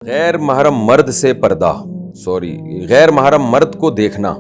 غیر محرم مرد سے پردہ غیر محرم مرد کو دیکھنا۔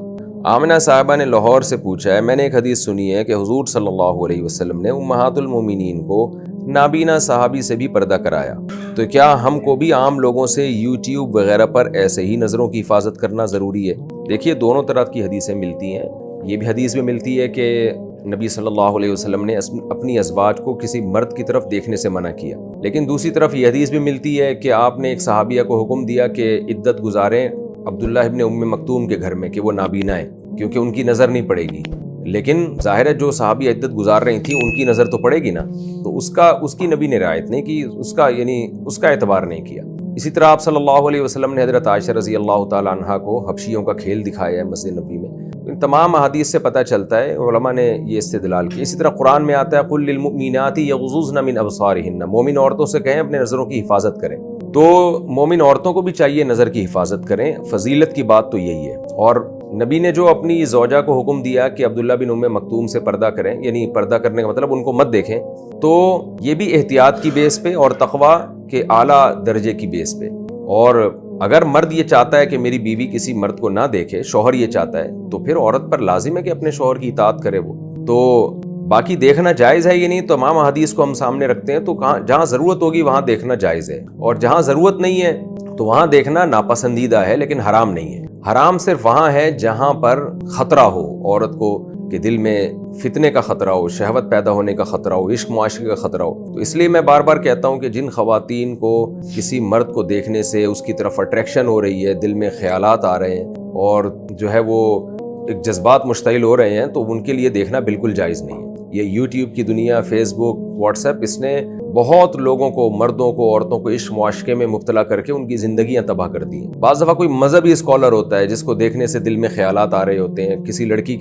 آمنہ صاحبہ نے لاہور سے پوچھا ہے، میں نے ایک حدیث سنی ہے کہ حضور صلی اللہ علیہ وسلم نے امہات المومنین کو نابینا صحابی سے بھی پردہ کرایا، تو کیا ہم کو بھی عام لوگوں سے یوٹیوب وغیرہ پر ایسے ہی نظروں کی حفاظت کرنا ضروری ہے؟ دیکھیے، دونوں طرح کی حدیثیں ملتی ہیں۔ یہ بھی حدیث میں ملتی ہے کہ نبی صلی اللہ علیہ وسلم نے اپنی ازواج کو کسی مرد کی طرف دیکھنے سے منع کیا، لیکن دوسری طرف یہ حدیث بھی ملتی ہے کہ آپ نے ایک صحابیہ کو حکم دیا کہ عدت گزاریں عبداللہ ابن ام مکتوم کے گھر میں، کہ وہ نابینا ہے کیونکہ ان کی نظر نہیں پڑے گی۔ لیکن ظاہر ہے جو صحابی عدت گزار رہی تھیں ان کی نظر تو پڑے گی نا، تو اس کی نبی نے رعایت نہیں کی، اس کا اعتبار نہیں کیا۔ اسی طرح آپ صلی اللہ علیہ وسلم نے حضرت عائشہ رضی اللہ تعالی عنہا کو حبشیوں کا کھیل دکھایا ہے مسجد نبوی میں۔ ان تمام احادیث سے پتہ چلتا ہے، علماء نے یہ استدلال کیا۔ اسی طرح قرآن میں آتا ہے قُل لِّلْمُؤْمِنَاتِ يَغْضُضْنَ مِنْ أَبْصَارِهِنَّ، مومن عورتوں سے کہیں اپنے نظروں کی حفاظت کریں۔ تو مومن عورتوں کو بھی چاہیے نظر کی حفاظت کریں، فضیلت کی بات تو یہی ہے۔ اور نبی نے جو اپنی زوجہ کو حکم دیا کہ عبداللہ بن ام مکتوم سے پردہ کریں، یعنی پردہ کرنے کا مطلب ان کو مت دیکھیں، تو یہ بھی احتیاط کی بیس پہ اور تقویٰ کے اعلیٰ درجے کی بیس پہ۔ اور اگر مرد یہ چاہتا ہے کہ میری بیوی کسی مرد کو نہ دیکھے، شوہر یہ چاہتا ہے، تو پھر عورت پر لازم ہے کہ اپنے شوہر کی اطاعت کرے وہ۔ تو باقی دیکھنا جائز ہے یہ نہیں، تمام احادیث کو ہم سامنے رکھتے ہیں، تو جہاں ضرورت ہوگی وہاں دیکھنا جائز ہے، اور جہاں ضرورت نہیں ہے تو وہاں دیکھنا ناپسندیدہ ہے لیکن حرام نہیں ہے۔ حرام صرف وہاں ہے جہاں پر خطرہ ہو عورت کو، کہ دل میں فتنے کا خطرہ ہو، شہوت پیدا ہونے کا خطرہ ہو، عشق معاشقے کا خطرہ ہو۔ تو اس لیے میں بار بار کہتا ہوں کہ جن خواتین کو کسی مرد کو دیکھنے سے اس کی طرف اٹریکشن ہو رہی ہے، دل میں خیالات آ رہے ہیں اور جو ہے وہ ایک جذبات مشتعل ہو رہے ہیں، تو ان کے لیے دیکھنا بالکل جائز نہیں ہے۔ یہ یوٹیوب کی دنیا، فیس بک، واٹس ایپ، اس نے بہت لوگوں کو، مردوں کو، عورتوں کو عشق معاشقے میں مبتلا کر کے ان کی زندگیاں تباہ کر دی ہیں۔ بعض دفعہ کوئی مذہبی اسکالر ہوتا ہے جس کو دیکھنے سے دل میں خیالات آ رہے ہوتے ہیں، کسی لڑکی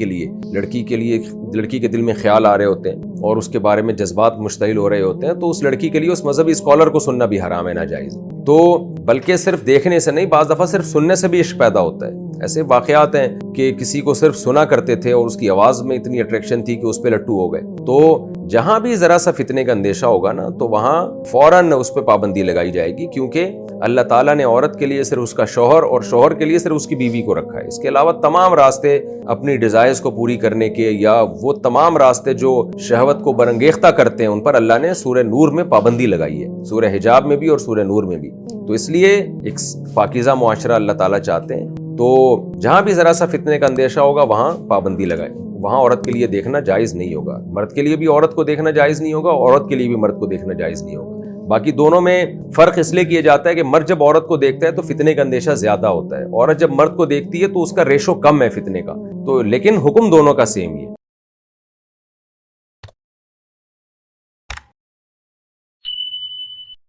کے دل میں خیال آ رہے ہوتے ہیں اور اس کے بارے میں جذبات مشتعل ہو رہے ہوتے ہیں، تو اس لڑکی کے لیے اس مذہبی اسکالر کو سننا بھی حرام ہے، ناجائز ہے۔ تو بلکہ صرف دیکھنے سے نہیں، بعض دفعہ صرف سننے سے بھی عشق پیدا ہوتا ہے۔ ایسے واقعات ہیں کہ کسی کو صرف سنا کرتے تھے اور اس کی آواز میں اتنی اٹریکشن تھی کہ اس پہ لٹو ہو گئے۔ تو جہاں بھی ذرا سا فتنے کا اندیشہ ہوگا نا، تو وہاں فوراً اس پہ پابندی لگائی جائے گی، کیونکہ اللہ تعالیٰ نے عورت کے لیے صرف اس کا شوہر اور شوہر کے لیے صرف اس کی بیوی کو رکھا ہے۔ اس کے علاوہ تمام راستے اپنی ڈیزائرز کو پوری کرنے کے، یا وہ تمام راستے جو شہوت کو برانگیختہ کرتے ہیں، ان پر اللہ نے سورہ نور میں پابندی لگائی ہے، سورہ حجاب میں بھی اور سورہ نور میں بھی۔ تو اس لیے ایک پاکیزہ معاشرہ اللہ تعالیٰ چاہتے ہیں، تو جہاں بھی ذرا سا فتنے کا اندیشہ ہوگا وہاں پابندی لگائیں۔ وہاں عورت کے لیے دیکھنا جائز نہیں ہوگا، مرد کے لیے بھی عورت کو دیکھنا جائز نہیں ہوگا، عورت کے لیے بھی مرد کو دیکھنا جائز نہیں ہوگا۔ باقی دونوں میں فرق اس لیے کیا جاتا ہے کہ مرد جب عورت کو دیکھتا ہے تو فتنے کا اندیشہ زیادہ ہوتا ہے، عورت جب مرد کو دیکھتی ہے تو اس کا ریشو کم ہے فتنے کا، تو لیکن حکم دونوں کا سیم ہی ہے۔